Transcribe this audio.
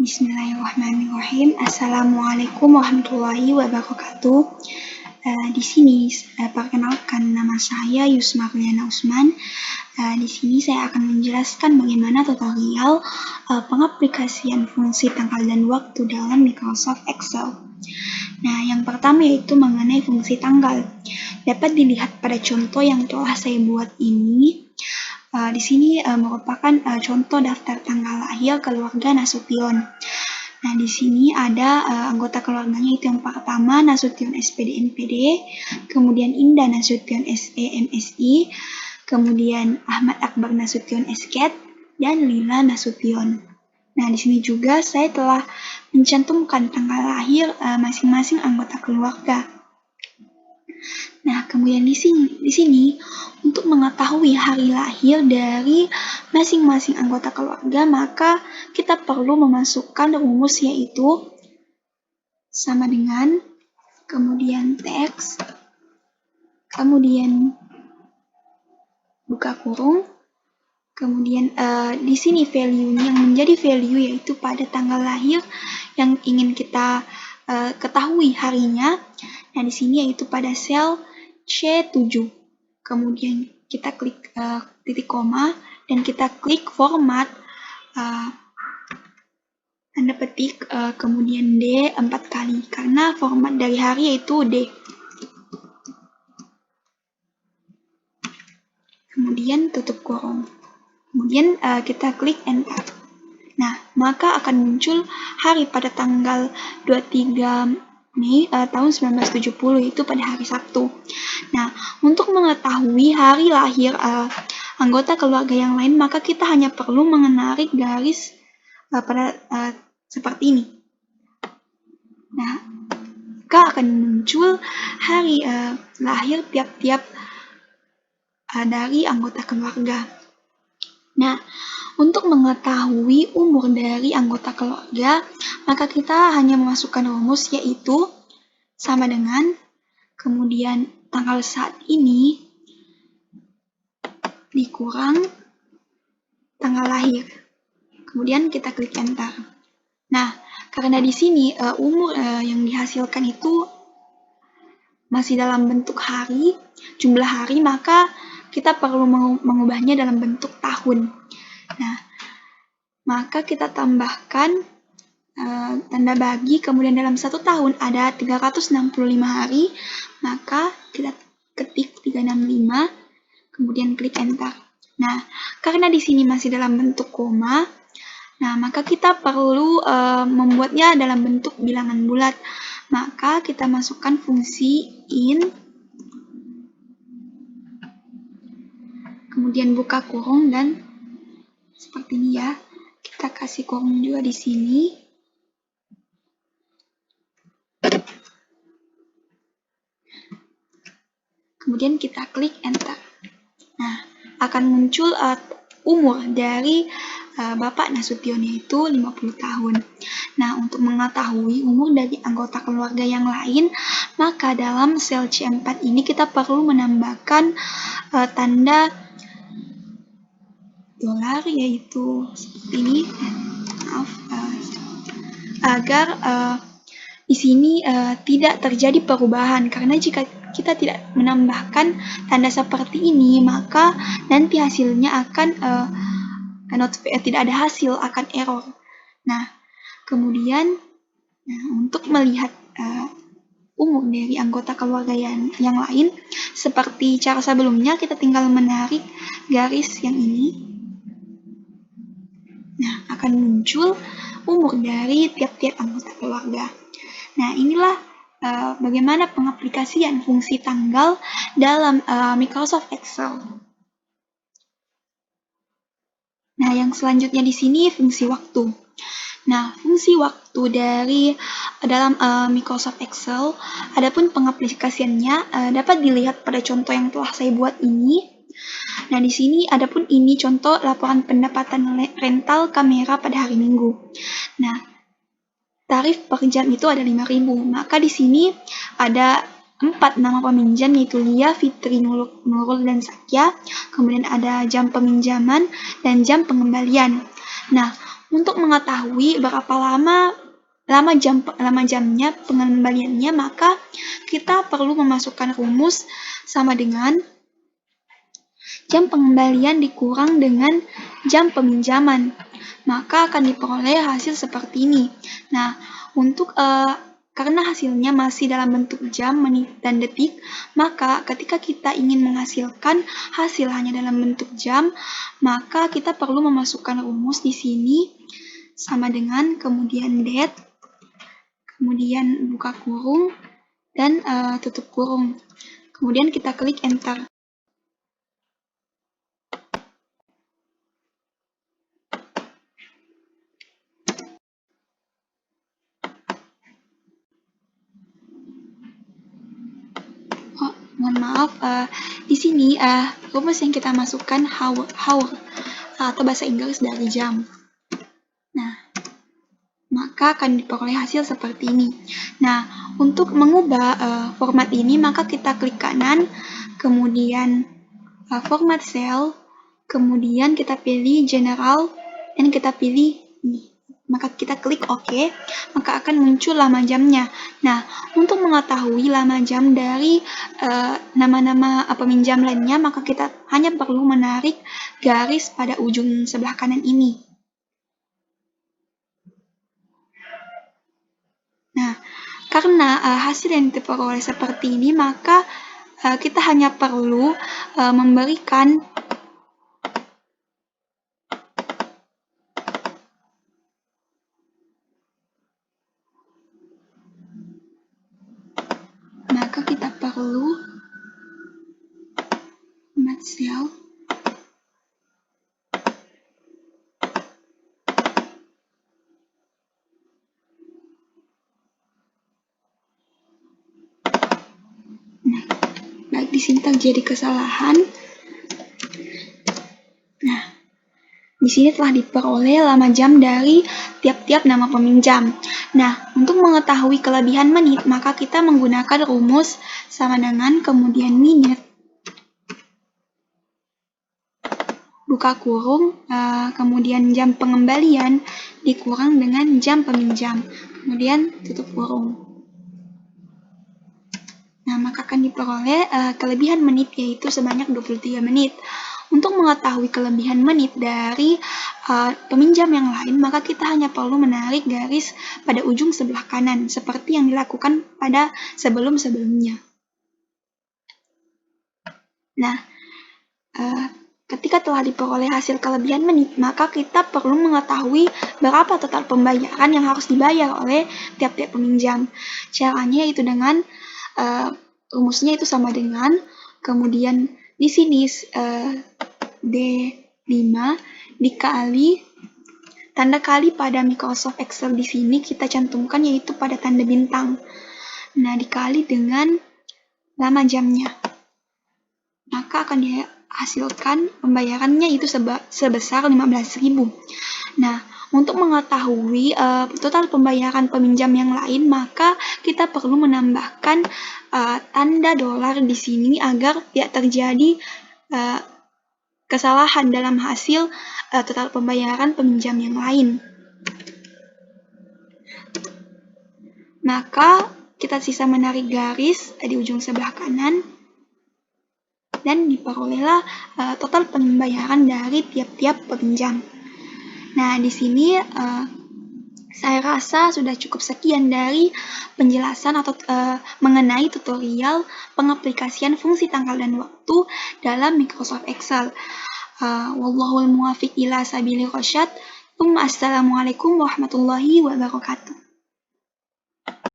Bismillahirrahmanirrahim. Assalamualaikum warahmatullahi wabarakatuh. Di sini perkenalkan, nama saya Yusma Riana Usman. Di sini saya akan menjelaskan bagaimana tutorial pengaplikasian fungsi tanggal dan waktu dalam Microsoft Excel. Nah, yang pertama yaitu mengenai fungsi tanggal. Dapat dilihat pada contoh yang telah saya buat ini. Di sini merupakan contoh daftar tanggal lahir keluarga Nasution. Nah, di sini ada anggota keluarganya, itu yang pertama Nasution SPD NPD, kemudian Indah Nasution SE MSI, kemudian Ahmad Akbar Nasution SKET, dan Lila Nasution. Nah, di sini juga saya telah mencantumkan tanggal lahir masing-masing anggota keluarga. Nah, kemudian di sini untuk mengetahui hari lahir dari masing-masing anggota keluarga, maka kita perlu memasukkan rumus, yaitu sama dengan kemudian teks, kemudian buka kurung, kemudian di sini value-nya, yang menjadi value yaitu pada tanggal lahir yang ingin kita ketahui harinya. Nah, di sini yaitu pada sel C7. Kemudian kita klik titik koma dan kita klik format, tanda petik, kemudian D 4 kali karena format dari hari yaitu D. Kemudian tutup kurung. Kemudian kita klik enter. Nah, maka akan muncul hari pada tanggal 23 Mei tahun 1970, itu pada hari Sabtu. Nah, untuk mengetahui hari lahir anggota keluarga yang lain, maka kita hanya perlu menarik garis pada seperti ini. Nah, maka akan muncul hari lahir tiap-tiap dari anggota keluarga. Nah, untuk mengetahui umur dari anggota keluarga, maka kita hanya memasukkan rumus, yaitu sama dengan kemudian tanggal saat ini dikurang tanggal lahir. Kemudian kita klik enter. Nah, karena di sini umur yang dihasilkan itu masih dalam bentuk hari, jumlah hari, maka kita perlu mengubahnya dalam bentuk tahun. Nah, maka kita tambahkan tanda bagi, kemudian dalam 1 tahun ada 365 hari, maka kita ketik 365, kemudian klik enter. Nah, karena di sini masih dalam bentuk koma, nah maka kita perlu membuatnya dalam bentuk bilangan bulat. Maka kita masukkan fungsi in, kemudian buka kurung, dan seperti ini ya. Kita kasih kurung juga di sini. Kemudian kita klik enter. Nah, akan muncul umur dari Bapak Nasution, yaitu 50 tahun. Nah, untuk mengetahui umur dari anggota keluarga yang lain, maka dalam sel C4 ini kita perlu menambahkan tanda dolar, yaitu seperti ini. Maaf, agar di sini tidak terjadi perubahan, karena jika kita tidak menambahkan tanda seperti ini, maka nanti hasilnya akan tidak ada hasil, akan error. Nah, kemudian untuk melihat umur dari anggota keluarga yang lain, seperti cara sebelumnya, kita tinggal menarik garis yang ini. Nah, akan muncul umur dari tiap-tiap anggota keluarga. Nah, inilah bagaimana pengaplikasian fungsi tanggal dalam Microsoft Excel. Nah, yang selanjutnya di sini fungsi waktu. Nah, fungsi waktu dari dalam Microsoft Excel, adapun pengaplikasiannya dapat dilihat pada contoh yang telah saya buat ini. Nah, di sini adapun ini contoh laporan pendapatan rental kamera pada hari Minggu. Nah, tarif per jam itu ada 5.000. Maka di sini ada 4 nama peminjam, yaitu Lia, Fitri, Nurul, dan Sakya. Kemudian ada jam peminjaman dan jam pengembalian. Nah, Untuk mengetahui berapa lama jamnya pengembaliannya, maka kita perlu memasukkan rumus sama dengan jam pengembalian dikurang dengan jam peminjaman. Maka akan diperoleh hasil seperti ini. Nah, karena hasilnya masih dalam bentuk jam, menit, dan detik, maka ketika kita ingin menghasilkan hasil hanya dalam bentuk jam, maka kita perlu memasukkan rumus di sini sama dengan kemudian date, kemudian buka kurung, dan tutup kurung. Kemudian kita klik enter. Mohon maaf, di sini rumus yang kita masukkan hour atau bahasa Inggris dari jam. Nah, maka akan diperoleh hasil seperti ini. Nah, untuk mengubah format ini, maka kita klik kanan, kemudian format cell, kemudian kita pilih general, dan kita pilih ini. Maka kita klik OK, maka akan muncul lama jamnya. Nah, untuk mengetahui lama jam dari nama-nama peminjam lainnya, maka kita hanya perlu menarik garis pada ujung sebelah kanan ini. Nah, karena hasil yang diperoleh seperti ini, maka kita hanya perlu memberikan format cell, baik di sini terjadi kesalahan. Nah, di sini telah diperoleh lama jam dari tiap-tiap nama peminjam. Nah, untuk mengetahui kelebihan menit, maka kita menggunakan rumus sama dengan kemudian minute, buka kurung, kemudian jam pengembalian dikurang dengan jam peminjam, kemudian tutup kurung. Nah, maka akan diperoleh kelebihan menit, yaitu sebanyak 23 menit. Untuk mengetahui kelebihan menit dari peminjam yang lain, maka kita hanya perlu menarik garis pada ujung sebelah kanan, seperti yang dilakukan pada sebelum-sebelumnya. Nah, ketika telah diperoleh hasil kelebihan menit, maka kita perlu mengetahui berapa total pembayaran yang harus dibayar oleh tiap-tiap peminjam. Caranya yaitu dengan rumusnya itu sama dengan, kemudian di sini D5 dikali tanda kali pada Microsoft Excel di sini kita cantumkan yaitu pada tanda bintang. Nah, dikali dengan lama jamnya. Maka akan dihasilkan pembayarannya itu sebesar 15.000. Nah, untuk mengetahui total pembayaran peminjam yang lain, maka kita perlu menambahkan tanda dolar di sini agar tidak terjadi kesalahan dalam hasil total pembayaran peminjam yang lain. Maka kita sisa menarik garis di ujung sebelah kanan dan diperolehlah total pembayaran dari tiap-tiap peminjam. Nah, di sini saya rasa sudah cukup sekian dari penjelasan atau mengenai tutorial pengaplikasian fungsi tanggal dan waktu dalam Microsoft Excel. Wallahul muwaffiq ila sabilir rasyad. Assalamualaikum warahmatullahi wabarakatuh.